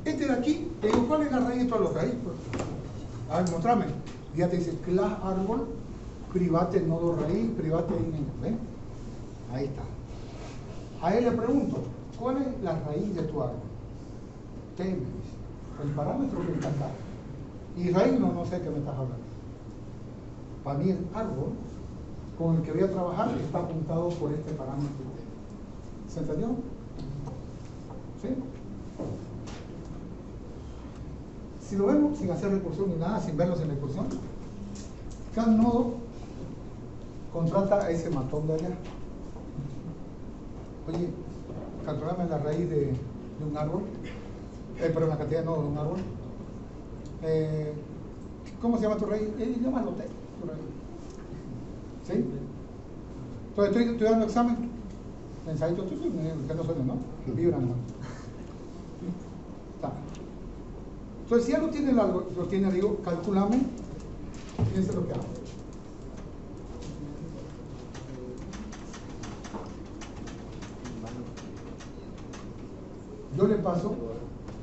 Este de aquí, te digo, ¿cuál es la raíz de todos los raíces? A ver, mostrame. Ya te dice class árbol, private nodo raíz, private in. ¿Ven? Ahí está. A él le pregunto, ¿cuál es la raíz de tu árbol? T, me dice. El parámetro que está acá. Y raíz no sé qué me estás hablando. Para mí el árbol con el que voy a trabajar está apuntado por este parámetro. ¿Se entendió? ¿Sí? Si lo vemos sin hacer recursión ni nada, sin verlo sin recursión, cada nodo contrata a ese matón de allá. Oye, calculame la raíz de un árbol, pero la cantidad de nodos de un árbol. ¿Cómo se llama tu raíz? Llámalo T, tu raíz. ¿Sí? Entonces estoy dando examen. Mensajito, que no suena, ¿no? Vibran, ¿no? Está. Entonces, si ya lo tiene, digo, calculame, fíjense lo que hago. Yo le paso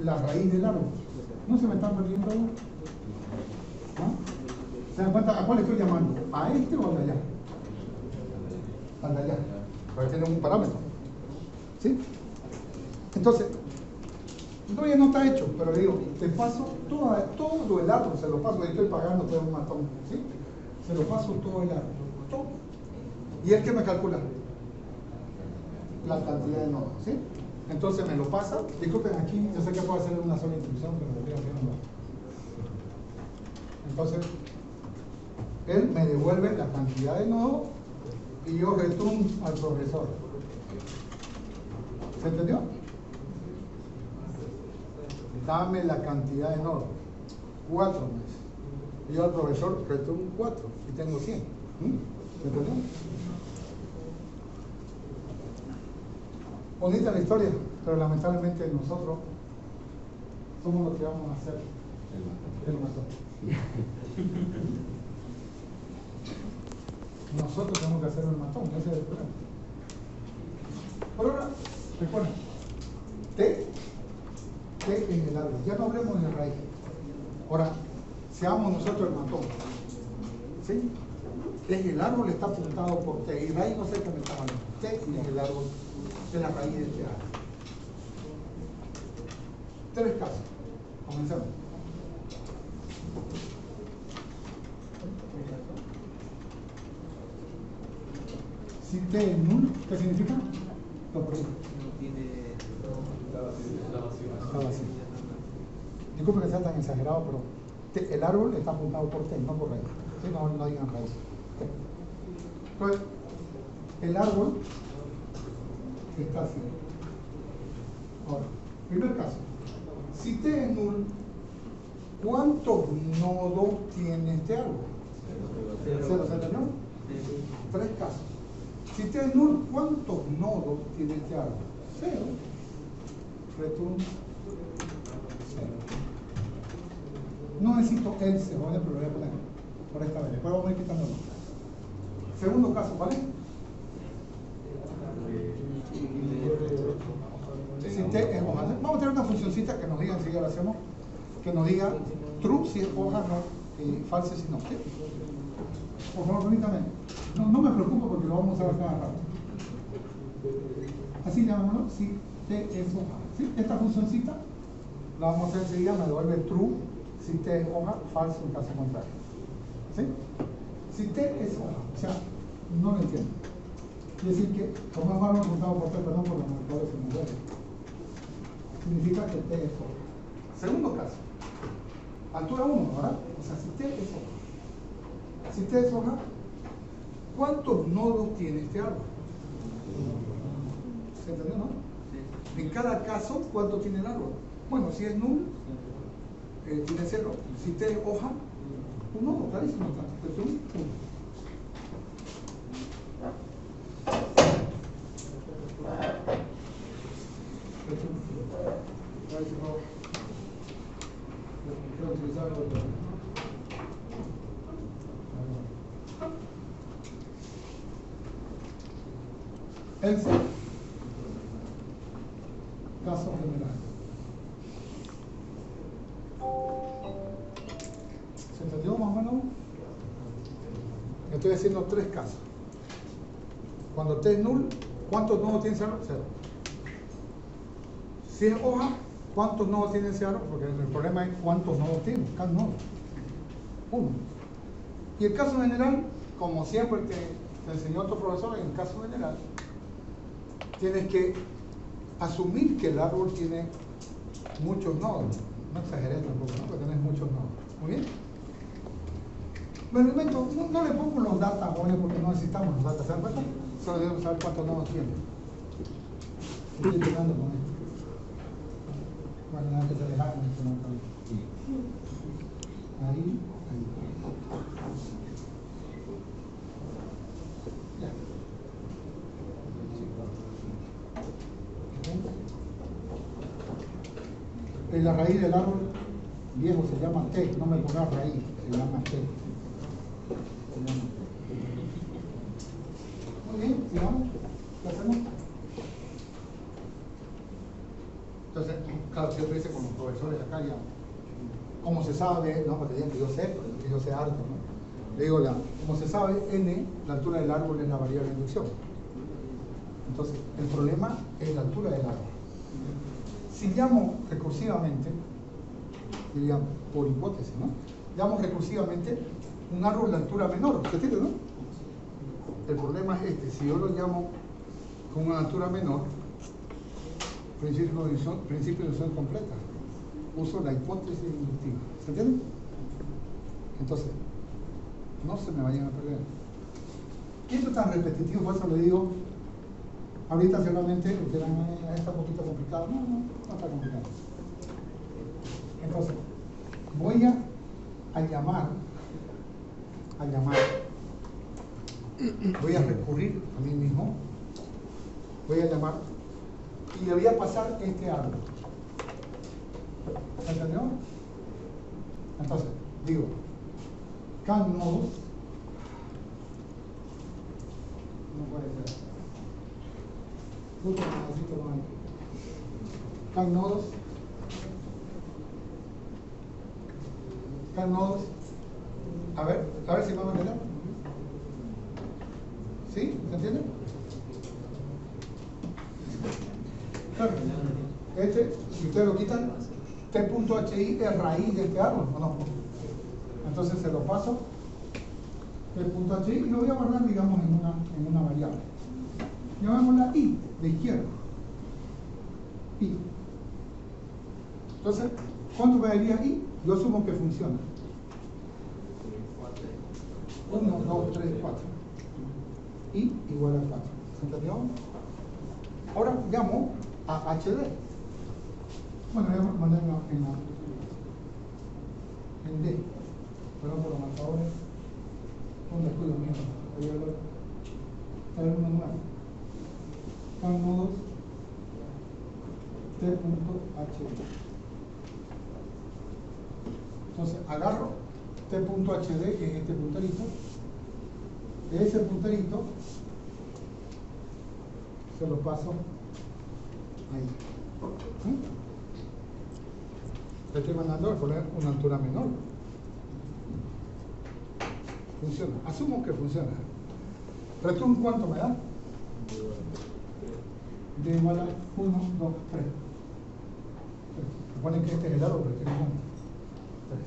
la raíz del árbol. ¿No se me están perdiendo algo? ¿No? ¿Se dan cuenta a cuál estoy llamando? ¿A este o al de allá? Al de allá. Para tener un parámetro. ¿Sí? Entonces, todavía no está hecho, pero le digo, te paso todo el árbol, se lo paso, yo estoy pagando todo un matón, ¿sí? Se lo paso todo el árbol, todo. ¿Y él qué me calcula? La cantidad de nodos, ¿sí? Entonces me lo pasa, disculpen aquí, yo sé que puedo hacer una sola instrucción, pero lo quiero hacer no. Entonces, él me devuelve la cantidad de nodos y yo returno al profesor. ¿Se entendió? Dame la cantidad de nodos. 4 meses. Y yo al profesor returno 4 y tengo 100. ¿Se entendió? Bonita la historia, pero lamentablemente nosotros somos los que vamos a hacer el matón. Nosotros tenemos que hacer el matón, ese es el problema. Por ahora, recuerden, T en el árbol, ya no hablemos de raíz. Ahora, seamos nosotros el matón. ¿Sí? El árbol está apuntado por T, y raíz no sé qué me está hablando. T en el árbol de la raíz de este árbol. 3 casos. Comencemos. Si T es nulo, ¿qué significa? Lo perdí. Está vacío. Disculpe que sea tan exagerado, pero el árbol está apuntado por T, no por raíz. ¿Sí? No digan raíz. T. Entonces, el árbol está así. Ahora, primer caso. Si T es nulo, ¿cuántos nodos tiene este árbol? 0, ¿se entendió? 3 casos. Si T es nulo, ¿cuántos nodos tiene este árbol? 0. Return 0. No necesito else, ¿vale? Pero lo voy a poner por esta vez. Después vamos a ir quitándolo. Segundo caso, ¿vale? Si T es hoja, vamos a tener una funcioncita que nos diga, enseguida lo hacemos, que nos diga true si es hoja, no, false si no. ¿Sí? Por favor, permítame. No me preocupo porque lo vamos a usar cada rato. Así llamémoslo, si T es hoja. ¿Sí? Esta funcioncita la vamos a hacer enseguida, me devuelve true si T es hoja, false en caso contrario. ¿Sí? Si T es hoja, o sea, no lo entiendo. Quiere decir que, como es malo el resultado por T, perdón por los marcadores que me duele, significa que T es hoja. Segundo caso, altura 1, ¿verdad? O sea, si T es hoja. Si T es hoja, ¿cuántos nodos tiene este árbol? ¿Se entendió, no? En cada caso, ¿cuánto tiene el árbol? Bueno, si es null, tiene 0. Si T es hoja, un nodo, clarísimo. Es un 1. Else, caso general. ¿Se entendió más o menos? Estoy haciendo 3 casos. Cuando T es null, ¿cuántos nodos tiene ese árbol? 0. Si es hoja, ¿cuántos nodos tiene ese árbol? Porque el problema es cuántos nodos tiene, cada nodo. 1. Y el caso general, como siempre te enseñó otro profesor, en el caso general, tienes que asumir que el árbol tiene muchos nodos. No exageré tampoco, ¿no? Porque tenés muchos nodos. Muy bien. Me lo invento, no le pongo los data jóvenes porque no necesitamos los data, ¿se dan cuenta? Solo debemos saber cuántos nodos tiene. Estoy llegando con esto. Bueno, nada que se dejaron, ahí. Ya. La raíz del árbol viejo se llama T, no me pongas raíz, se llama T. Muy bien, sigamos. ¿Qué hacemos? Entonces, claro, siempre dice con los profesores acá ya, como se sabe, no porque digan que yo sé, porque yo sé harto, ¿no? Le digo, como se sabe, N, la altura del árbol es la variable de inducción. Entonces, el problema es la altura del árbol. Si llamo recursivamente, diría por hipótesis, ¿no? Llamo recursivamente un árbol de altura menor, ¿se entiende, no? El problema es este, si yo lo llamo con una altura menor, principio de inducción completa, uso la hipótesis inductiva, ¿se entiende? Entonces, no se me vayan a perder. Y esto es tan repetitivo, por eso le digo, ahorita seguramente ustedes está un poquito complicado. No está complicado. Entonces, voy a llamar, voy a recurrir a mí mismo, voy a llamar y le voy a pasar este árbol. ¿Se entendió? Entonces, digo, can nodos, no puede ser. Necesito más. Can nodos. A ver si vamos a entender. ¿Sí? ¿Se entiende? Claro. Si ustedes lo quitan, T.hi es raíz de este árbol, ¿o no? Entonces se lo paso, T.hi, y lo voy a guardar, digamos, en una variable. Llamémosla I, de izquierda. I. Entonces, ¿cuánto me daría I? Yo asumo que funciona. 1, 2, 3, 4. I igual a 4. ¿Se entendió? Ahora llamo a HD. Bueno, voy a mandarlo en D. Perdón por los marcadores. Un descuido mío. Voy a ver uno nuevo. Can nodos T.hd. Entonces agarro T.hd, que es este punterito. De ese punterito se lo paso ahí. Le estoy mandando a poner una altura menor. Funciona. Asumo que funciona. Return, ¿cuánto me da? D igual a 1, 2, 3. Recuerden que este es el árbol, pero este no es 3.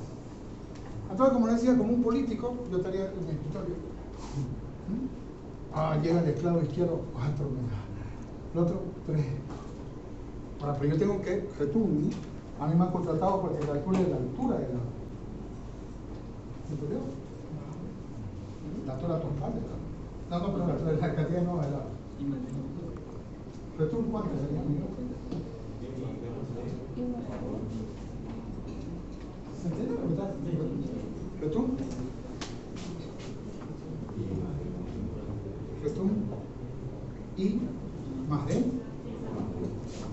Entonces, como les decía, como un político, yo estaría en mi escritorio. Llega el esclavo izquierdo, 4, el otro, 3. Ahora, pero yo tengo que return. A mí me han contratado porque calcule la altura del árbol. ¿Me entendió? La altura total del árbol. No, pero la cantidad no del árbol. ¿Return cuánto sería, amigo? ¿Se entiende lo que está diciendo? ¿Return? Return I más D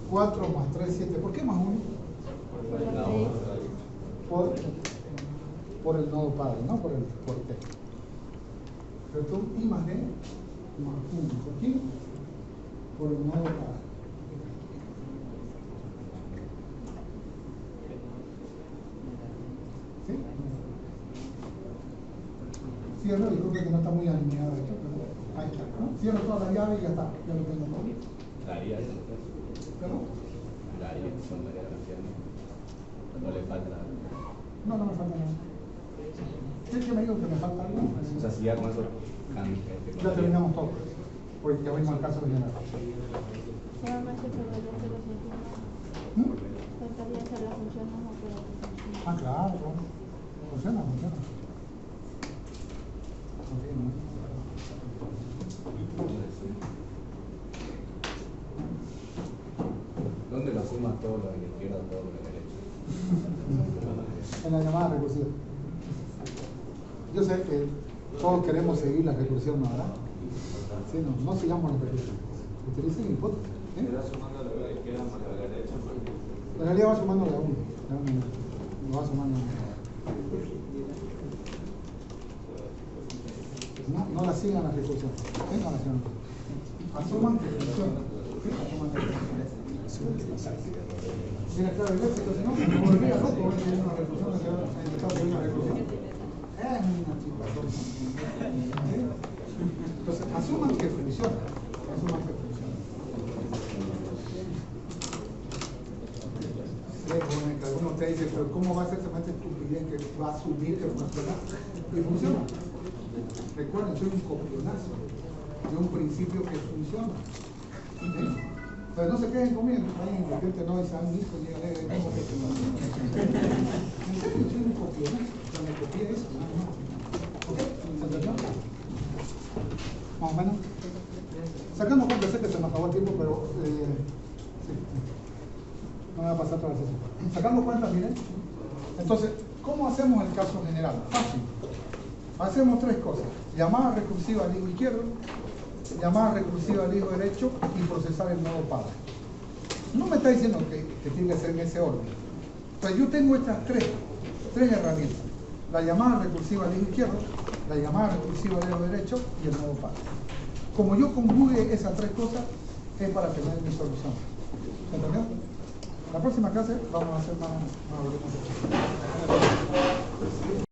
4 más 3, 7. ¿Por qué más 1? Por el nodo padre, no por T. Return I más D más 1. ¿Por qué? Por el nodo padre. ¿Sí? Cierro, disculpe que no está muy alineado esto, pero ahí está, ¿no? Cierro toda la llave y ya está, ya lo tengo todo. Daría eso. ¿Perdón? Daría son varias canciones. No le falta. No me falta nada. ¿Qué me dijo que me falta algo? O sea, si ya con eso Ya terminamos todo. Porque ya vimos el caso general. Solamente faltaría hacer las funciones. ¿Mm? Faltaría hacer las funciones operativas. Ah, claro. Funciona. ¿Dónde lo suma todo lo de la izquierda, todo lo de la derecha? En la llamada recursiva. Yo sé que todos queremos seguir la recursión, ¿no? ¿Verdad? Sí, no sigamos la recursión. Utilicen hipótesis. Queda sumando la de izquierda más la de derecha. En realidad va sumando la 1. Lo va sumando. No la sigan la recursión. No la sigan. Asuman que funciona. Sí, asuman que funciona. Tiene clave eléctrica, si no, me volvería loco ver que hay una recursión, que hay una recursión. Es una situación. ¿Sí? Entonces, asuman que funciona. Asuman que funciona. Sí, bueno, que algunos te dicen, pero ¿cómo va a ser semejante estupidez que va a asumir que funciona? Y funciona. Recuerden, soy un copionazo de un principio que funciona. ¿Sí? Pero no se queden conmigo, ahí de repente no es visto ni a leer, ¿cómo que no? En serio, soy un copionazo, o sea, me copié eso, no. ¿Ok? ¿Se entendió? Más o menos. Sacando cuenta, sé que se me acabó el tiempo, pero sí. No me va a pasar toda la sesión. Sacando cuentas, miren. Entonces, ¿cómo hacemos el caso general? Fácil. Hacemos tres cosas. Llamada recursiva al hijo izquierdo, llamada recursiva al hijo derecho y procesar el nodo padre. No me está diciendo que tiene que ser en ese orden. Pues yo tengo estas tres herramientas. La llamada recursiva al hijo izquierdo, la llamada recursiva al hijo derecho y el nodo padre. Como yo conjugue esas tres cosas, es para tener mi solución. ¿Se entendió? En la próxima clase vamos a hacer más